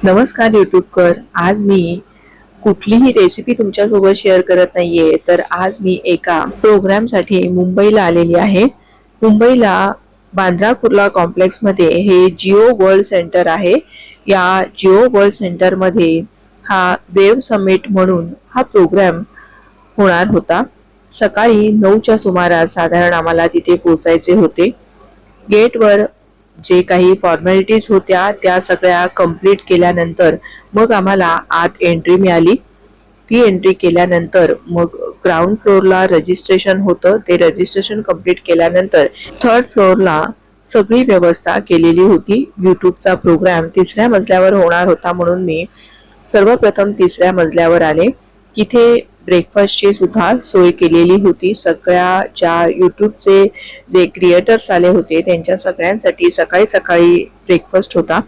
नमस्कार यूट्यूबकर. आज मी कुठलीही रेसिपी तुमच्यासोबत शेअर करत नाहीये, तर आज मी एका प्रोग्रामसाठी मुंबईला आलेली आहे. मुंबईला बांद्रा कुर्ला कॉम्प्लेक्समध्ये हे जिओ वर्ल्ड सेंटर आहे. या जिओ वर्ल्ड सेंटरमध्ये हा वेव समिट म्हणून हा प्रोग्राम होणार होता. सकाळी 9च्या सुमारास साधारण आम्हाला तिथे पोहोचायचे होते. गेटवर जे काही फॉर्मॅलिटीज होत्या त्या सगळ्या कंप्लीट केल्यानंतर मग आम्हाला आत एंट्री मिळाली. ती एंट्री केल्यानंतर मग ग्राउंड फ्लोअरला रजिस्ट्रेशन होतं. ते रजिस्ट्रेशन कंप्लीट केल्यानंतर थर्ड फ्लोअरला सगळी व्यवस्था केलेली होती. यूट्यूबचा प्रोग्राम 3ऱ्या मजल्यावर होणार होता म्हणून मी सर्वप्रथम 3ऱ्या मजल्यावर आले. तिथे ब्रेकफास्टची सुद्धा सोय केलेली होती. सगळ्या ज्या यूट्यूबचे जे क्रिएटर्स आले होते त्यांच्या सगळ्यांसाठी सकाळी सकाळी ब्रेकफास्ट होता.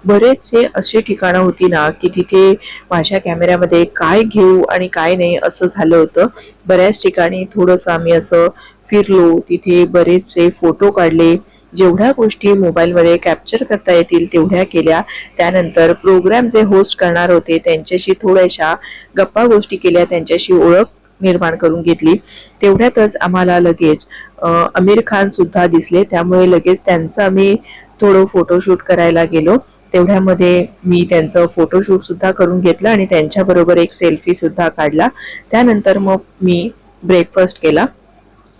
बरेचसे अशी ठिकाणं होती ना की तिथे माझ्या कॅमेऱ्यामध्ये काय घेऊ आणि काय नाही असं झालं होतं. बऱ्याच ठिकाणी थोडंसं आम्ही असं फिरलो, तिथे बरेचसे फोटो काढले. जेवढ्या गोष्टी मोबाईलमध्ये कॅप्चर करता येतील तेवढ्या केल्या. त्यानंतर प्रोग्राम जे होस्ट करणार होते त्यांच्याशी थोड्याशा गप्पा गोष्टी केल्या, त्यांच्याशी ओळख निर्माण करून घेतली. तेवढ्यातच आम्हाला लगेच आमिर खान सुद्धा दिसले. त्यामुळे लगेच त्यांचं आम्ही थोडं फोटोशूट करायला गेलो. तेवढ्यामध्ये मी त्यांचं फोटोशूट सुद्धा करून घेतलं आणि त्यांच्याबरोबर एक सेल्फी सुद्धा काढला. त्यानंतर मग मी ब्रेकफास्ट केला.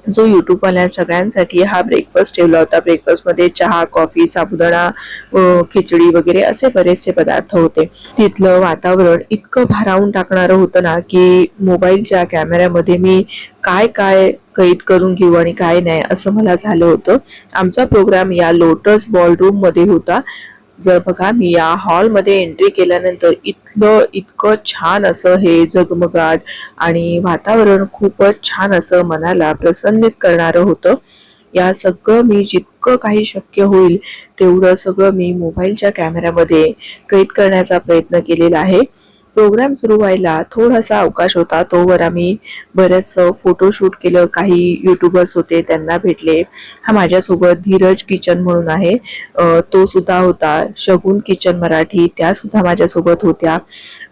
जो यूट्यूबवाल्या सगळ्यांसाठी हा ब्रेकफास्ट ठेवला होता. ब्रेकफास्टमध्ये चहा, कॉफी, साबुदाणा, खिचडी वगैरे असे बरेचसे पदार्थ होते. तिथलं वातावरण इतकं भारावून टाकणारं होतं ना की मोबाईलच्या कॅमेऱ्यामध्ये मी काय काय कैद करून घेऊ आणि काय नाही असं मला झालं होतं. आमचा प्रोग्राम या लोटस बॉलरूम मध्ये होता. जर बघा मी या हॉलमध्ये एंट्री केल्यानंतर इतकं छान असं हे जगमगाट आणि वातावरण खूपच छान असं मनाला प्रसन्नित करणारं होतं. या सगळं मी जितकं काही शक्य होईल तेवढं सगळं मी मोबाईलच्या कॅमेऱ्यामध्ये कैद करण्याचा प्रयत्न केलेला आहे. प्रोग्राम सुरू व्हायला थोडासा अवकाश होता, तोवर आम्ही बरेच फोटोशूट केलं. काही युट्यूबर्स होते त्यांना भेटले. हा माझ्यासोबत धीरज किचन म्हणून आहे, तो सुद्धा होता. शगुन किचन मराठी त्या सुद्धा माझ्यासोबत होत्या.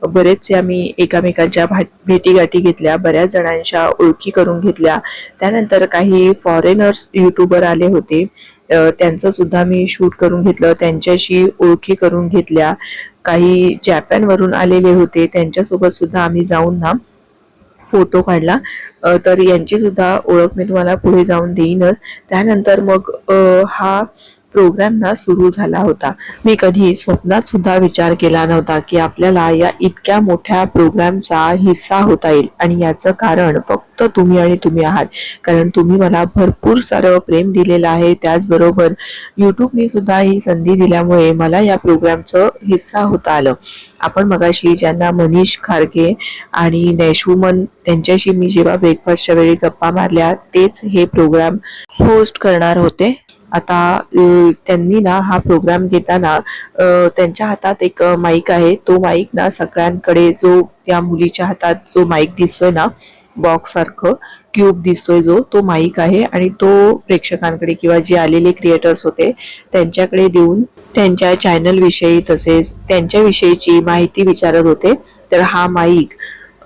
बरेचसे आम्ही एकामेकांच्या भेटीगाठी घेतल्या, बऱ्याच जणांच्या ओळखी करून घेतल्या. त्यानंतर काही फॉरेनर्स युट्यूबर आले होते, त्यांचं सुद्धा मी शूट करून घेतलं, त्यांच्याशी ओळखी करून घेतल्या. काही जपानवरून आलेले होते त्यांच्यासोबत सुद्धा आम्ही जाऊन ना फोटो काढला. तर यांची सुद्धा ओळख मी तुम्हाला पुढे जाऊन देईनच. त्यानंतर मग हा प्रोग्राम ना सुरू झाला होता. मी कधी स्वप्नात सुद्धा विचार केला नव्हता की आपल्याला या इतक्या मोठ्या प्रोग्रामचा हिस्सा होता येईल. आणि याचं कारण फक्त तुम्ही आणि तुम्ही आहात. कारण तुम्ही मला भरपूर सारं प्रेम दिलेलं आहे. त्याचबरोबर यूट्यूबने सुद्धा ही संधी दिल्यामुळे मला या प्रोग्रामचं हिस्सा होता आलं. आपण मगाशी ज्यांना मनीष खारगे आणि नैशुमन त्यांच्याशी मी जेव्हा ब्रेकफास्टच्या वेळी गप्पा मारल्या तेच हे प्रोग्राम होस्ट करणार होते. आता त्यांनी ना हा प्रोग्राम घेताना त्यांच्या हातात एक माईक आहे. तो माईक ना सगळ्यांकडे, जो त्या मुलीच्या हातात जो माईक दिसतोय ना बॉक्स सारखं क्यूब दिसतोय, जो तो माईक आहे आणि तो प्रेक्षकांकडे किंवा जे आलेले क्रिएटर्स होते त्यांच्याकडे देऊन त्यांच्या चॅनल विषयी तसेच त्यांच्याविषयीची माहिती विचारत होते. तर हा माईक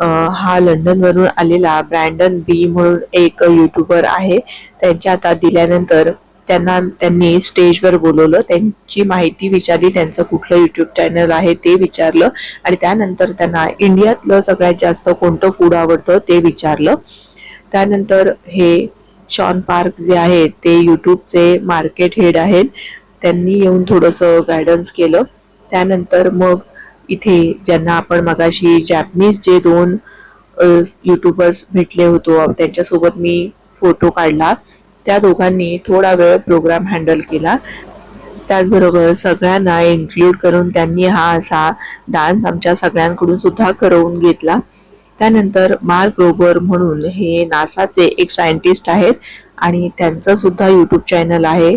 हा लंडनवरून आलेला ब्रँडन बी म्हणून एक युट्यूबर आहे, त्यांच्या हातात दिल्यानंतर त्यांनी स्टेजवर बोलवलं, त्यांची माहिती विचारली, त्यांचं कुठलं यूट्यूब चॅनल आहे ते विचारलं आणि त्यानंतर त्यांना इंडियातलं सगळ्यात जास्त कोणतं फूड आवडतं ते विचारलं. त्यानंतर हे शॉन पार्क जे आहेत ते यूट्यूबचे मार्केट हेड आहेत, त्यांनी येऊन थोडंसं गायडन्स केलं. त्यानंतर मग इथे ज्यांना आपण मगाशी जॅपनीज जे 2 यूट्यूबर्स भेटले होतो त्यांच्यासोबत मी फोटो काढला. त्या दोघांनी थोडा वेळ प्रोग्राम हँडल केला. त्याचबरोबर सगळ्यांना इन्क्लूड करून त्यांनी हा असा डान्स आमच्या सगळ्यांकडून सुद्धा करवून घेतला. त्यानंतर मार्क रोबर म्हणून हे नासाचे एक सायंटिस्ट आहेत आणि त्यांचं सुद्धा यूट्यूब चॅनल आहे.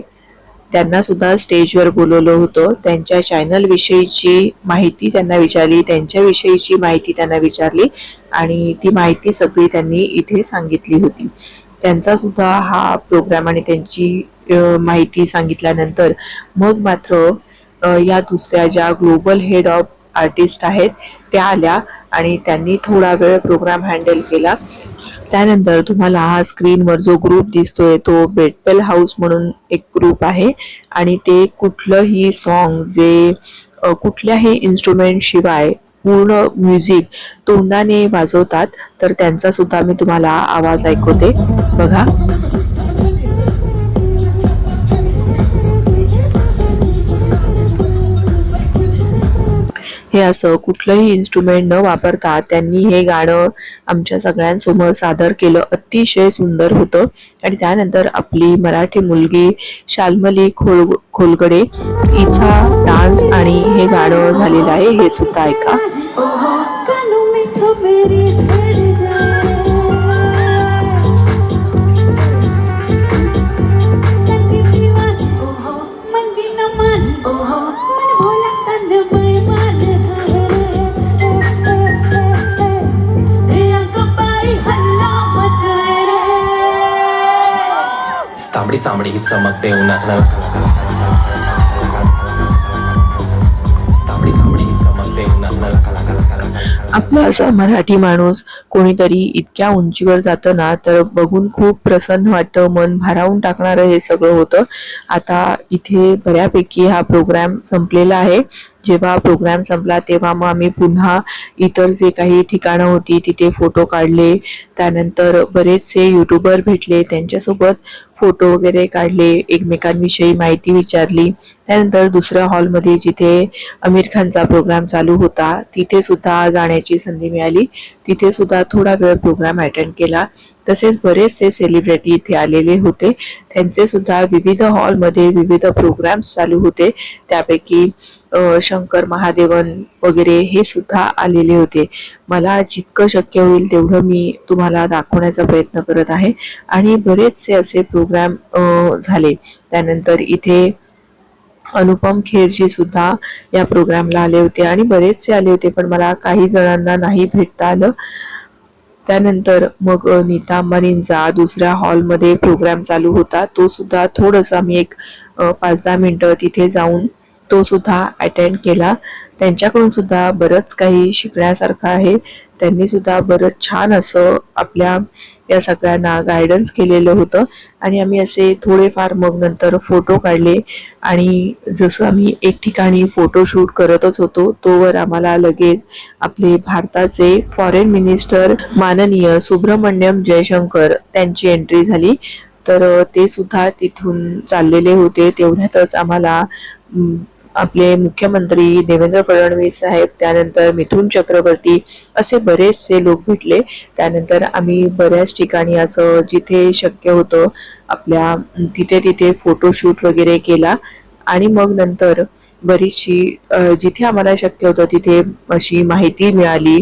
त्यांना सुद्धा स्टेजवर बोलवलं होतं. त्यांच्या चॅनल विषयीची माहिती त्यांना विचारली, त्यांच्याविषयीची माहिती त्यांना विचारली आणि ती माहिती सगळी त्यांनी इथे सांगितली होती. त्यांचा सुद्धा हा प्रोग्राम आणि त्यांची माहिती सांगितल्यानंतर मग मात्र या दुसऱ्या ज्या ग्लोबल हेड ऑफ आर्टिस्ट आहेत त्या आल्या आणि त्यांनी थोडा वेळ प्रोग्राम हँडल केला. त्यानंतर तुम्हाला हा स्क्रीनवर जो ग्रुप दिसतोय तो बेटपेल हाऊस म्हणून एक ग्रुप आहे आणि ते कुठलंही सॉन्ग जे कुठल्याही इन्स्ट्रुमेंट शिवाय पूर्ण म्युझिक तोंडाने वाजवतात, तर त्यांचा सुद्धा मी तुम्हाला आवाज ऐकवते बघा. हे असं कुठलंही इन्स्ट्रुमेंट न वापरता त्यांनी हे गाणं आमच्या सगळ्यांसमोर सादर केलं. अतिशय सुंदर होतं. आणि त्यानंतर आपली मराठी मुलगी शाल्मली खोलगडे हिचा डान्स आणि हे गाणं झालेलं आहे, हे सुद्धा ऐका. तांबडी चांबडी ही चमकते उन्हात तांबडी चांबडी ही चमकते उन्हात. आपला असा मराठी माणूस कोणीतरी इतक्या उंचीवर जातं ना तर बघून खूप प्रसन्न वाटतं, मन भारावून टाकणारं हे सगळं होतं. आता इथे बऱ्यापैकी हा प्रोग्राम संपलेला आहे. जेव्हा प्रोग्राम संपला तेव्हा मग आम्ही पुन्हा इतर जे काही ठिकाणं होती तिथे फोटो काढले. त्यानंतर बरेचसे यूट्यूबर भेटले, त्यांच्यासोबत फोटो वगैरे काढले, एकमेकांविषयी माहिती विचारली. त्यानंतर दुसऱ्या हॉलमध्ये जिथे आमिर खानचा प्रोग्राम चालू होता तिथे सुद्धा जाण्याची संधी मिळाली. तिथे सुद्धा थोडा वेळ प्रोग्राम अटेंड केला. तसेच बरेचसे सेलिब्रिटी इथे आलेले होते, त्यांचे सुद्धा विविध हॉलमध्ये विविध प्रोग्राम्स चालू होते. त्यापैकी शंकर महादेवन वगैरे हे सुद्धा आलेले होते. मला जितकं शक्य होईल तेवढं मी तुम्हाला दाखवण्याचा प्रयत्न करत आहे. आणि बरेचसे असे प्रोग्राम झाले. त्यानंतर इथे अनुपम खेरजी सुद्धा या प्रोग्रामला आले होते आणि बरेचसे आले होते, पण मला काही जणांना नाही भेटता आलं. त्यानंतर मग नीता अंबानींचा दुसऱ्या हॉलमध्ये प्रोग्राम चालू होता, तो सुद्धा थोडंसं मी एक 5-10 मिनिटं तिथे जाऊन तो सुद्धा अटेंड केला. त्यांच्याकडून सुद्धा बरंच काही शिकण्यासारखं आहे. त्यांनी सुद्धा बरंच छान असं आपल्या या सगळ्यांना गायडन्स केलेलं होतं. आणि आम्ही असे थोडेफार मग नंतर फोटो काढले. आणि जसं आम्ही एक ठिकाणी फोटोशूट करतच होतो तोवर आम्हाला लगेच आपले भारताचे फॉरेन मिनिस्टर माननीय सुब्रमण्यम जयशंकर त्यांची एंट्री झाली. तर ते सुद्धा तिथून चाललेले होते. तेवढ्यातच आम्हाला आपले मुख्यमंत्री देवेंद्र फडणवीस साहेब, त्यानंतर मिथुन चक्रवर्ती असे बरेचसे लोक भेटले. त्यानंतर आम्ही बऱ्याच ठिकाणी असं जिथे शक्य होतं आपल्या तिथे फोटोशूट वगैरे केला. आणि मग नंतर बरीचशी जिथे आम्हाला शक्य होतं तिथे अशी माहिती मिळाली.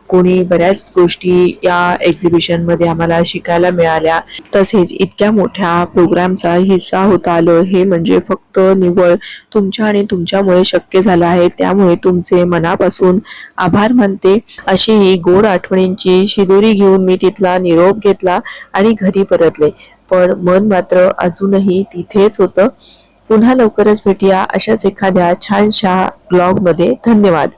कोणी बऱ्याच गोष्टी या एक्झिबिशन मध्ये आम्हाला शिकायला मिळाल्या. तसेच इतक्या मोठ्या प्रोग्रामचा हिस्सा होता आलं हे म्हणजे फक्त निव्वळ तुमच्या आणि तुमच्यामुळे शक्य झालं आहे. त्यामुळे तुमचे मनापासून आभार मानते. अशी ही गोड आठवणींची शिदोरी घेऊन मी तिथला निरोप घेतला आणि घरी परतले. पण मन मात्र अजूनही तिथेच होतं. पुन्हा लवकरच भेटूया अशाच एखाद्या छानशा ब्लॉग मध्ये. धन्यवाद.